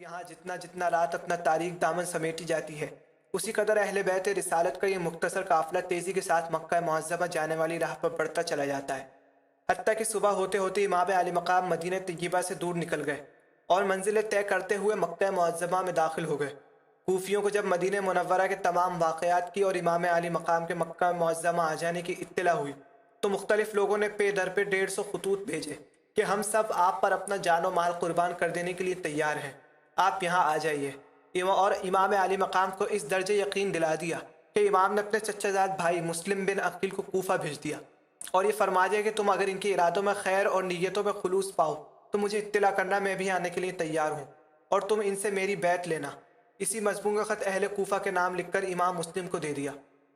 یہاں جتنا جتنا رات اپنا تاریک دامن سمیٹی جاتی ہے، اسی قدر اہل بیت رسالت کا یہ مختصر قافلہ تیزی کے ساتھ مکہ معظمہ جانے والی راہ پر بڑھتا چلا جاتا ہے، حتیٰ کہ صبح ہوتے ہوتے امام علی مقام مدینہ طیبہ سے دور نکل گئے اور منزل طے کرتے ہوئے مکہ معظمہ میں داخل ہو گئے۔ کوفیوں کو جب مدینہ منورہ کے تمام واقعات کی اور امام علی مقام کے مکہ معظمہ آ جانے کی اطلاع ہوئی تو مختلف لوگوں نے پے در پہ 150 خطوط بھیجے کہ ہم سب آپ پر اپنا جان و مال قربان کر دینے کے لیے تیار ہیں، آپ یہاں آ جائیے۔ اور امام علی مقام کو اس درجے یقین دلا دیا کہ امام نے اپنے چچا زاد بھائی مسلم بن عقیل کو کوفہ بھیج دیا اور یہ فرما دیا کہ تم اگر ان کے ارادوں میں خیر اور نیتوں میں خلوص پاؤ تو مجھے اطلاع کرنا، میں بھی آنے کے لیے تیار ہوں اور تم ان سے میری بیعت لینا۔ اسی مضمون کا خط اہل کوفہ کے نام لکھ کر امام مسلم کو دے دیا۔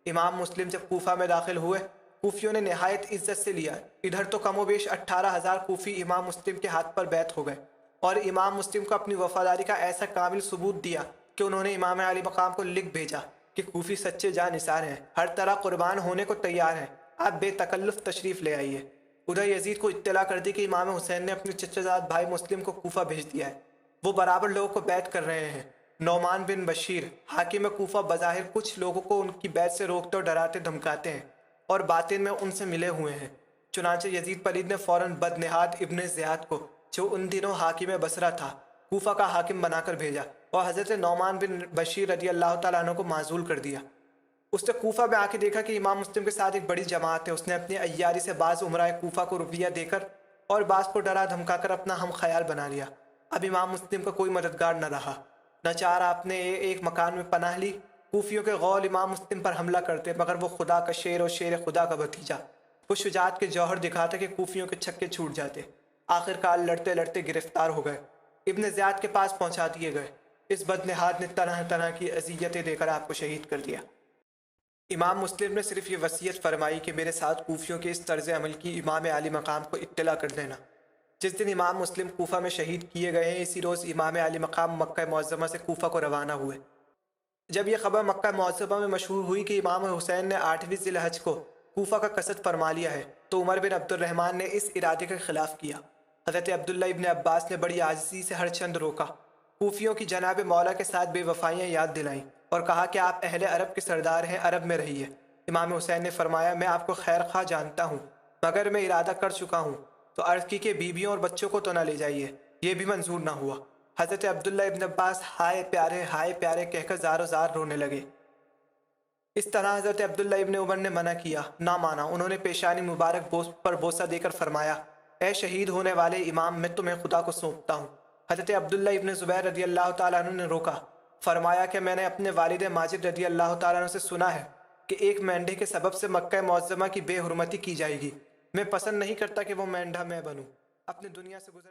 امام مسلم جب کوفہ میں داخل ہوئے، کوفیوں نے نہایت عزت سے لیا۔ ادھر تو کم و بیش 18,000 کوفی امام مسلم کے ہاتھ پر بیعت ہو گئے اور امام مسلم کو اپنی وفاداری کا ایسا کامل ثبوت دیا کہ انہوں نے امام علی مقام کو لکھ بھیجا کہ کوفی سچے جاں نثار ہیں، ہر طرح قربان ہونے کو تیار ہیں، آپ بے تکلف تشریف لے آئیے۔ ادھر یزید کو اطلاع کر دی کہ امام حسین نے اپنے چچا زاد بھائی مسلم کو کوفہ بھیج دیا ہے، وہ برابر لوگوں کو بیعت کر رہے ہیں۔ نعمان بن بشیر حاکم کوفہ بظاہر کچھ لوگوں کو ان کی بیعت سے روکتے اور ڈراتے دھمکاتے ہیں اور باطن میں ان سے ملے ہوئے ہیں۔ چنانچہ یزید پلید نے فوراً بدنہاد ابن زیاد کو، جو ان دنوں حاکم بصرہ تھا، کوفہ کا حاکم بنا کر بھیجا اور حضرت نعمان بن بشیر رضی اللہ تعالیٰ عنہ کو معزول کر دیا۔ اس نے کوفہ میں آ کے دیکھا کہ امام مسلم کے ساتھ ایک بڑی جماعت ہے۔ اس نے اپنی عیاری سے بعض عمرائے کوفہ کو روپیہ دے کر اور بعض کو ڈرا دھمکا کر اپنا ہم خیال بنا لیا۔ اب امام مسلم کا کوئی مددگار نہ رہا، ناچار آپ نے ایک مکان میں پناہ لی۔ کوفیوں کے غول امام مسلم پر حملہ کرتے، مگر وہ خدا کا شیر اور شیر خدا کا بھتیجا، وہ شجاعت کے جوہر دکھاتا کہ کوفیوں کے چھکے چھوٹ جاتے۔ آخر کار لڑتے لڑتے گرفتار ہو گئے، ابن زیاد کے پاس پہنچا دیے گئے۔ اس بدنہاد نے طرح طرح کی اذیتیں دے کر آپ کو شہید کر دیا۔ امام مسلم نے صرف یہ وصیت فرمائی کہ میرے ساتھ کوفیوں کے اس طرز عمل کی امام علی مقام کو اطلاع کر دینا۔ جس دن امام مسلم کوفہ میں شہید کیے گئے ہیں، اسی روز امام علی مقام مکہ معظمہ سے کوفہ کو روانہ ہوئے۔ جب یہ خبر مکہ معظمہ میں مشہور ہوئی کہ امام حسین نے 8ویں ذی الحج کو کوفہ کا قصد فرما لیا ہے، تو عمر بن عبد الرحمن نے اس ارادے کے خلاف کیا۔ حضرت عبداللہ ابن عباس نے بڑی عاجزی سے ہر چند روکا، کوفیوں کی جناب مولا کے ساتھ بے وفائیاں یاد دلائیں اور کہا کہ آپ اہل عرب کے سردار ہیں، عرب میں رہیے۔ امام حسین نے فرمایا، میں آپ کو خیر خواہ جانتا ہوں، مگر میں ارادہ کر چکا ہوں، تو عرض کی کہ بیویوں اور بچوں کو تو نہ لے جائیے۔ یہ بھی منظور نہ ہوا۔ حضرت عبداللہ ابن عباس ہائے پیارے کہہ کر زار و زار رونے لگے۔ اس طرح حضرت عبداللہ ابن عمر نے منع کیا، نہ مانا۔ انہوں نے پیشانی مبارک پر بوسہ دے کر فرمایا، اے شہید ہونے والے امام، میں تمہیں خدا کو سونپتا ہوں۔ حضرت عبداللہ ابن زبیر رضی اللہ تعالیٰ عنہ نے روکا، فرمایا کہ میں نے اپنے والد ماجد رضی اللہ تعالیٰ عنہ سے سنا ہے کہ ایک مینڈھے کے سبب سے مکہ معظمہ کی بے حرمتی کی جائے گی۔ میں پسند نہیں کرتا کہ وہ مینڈھا میں بنوں، اپنے دنیا سے گزر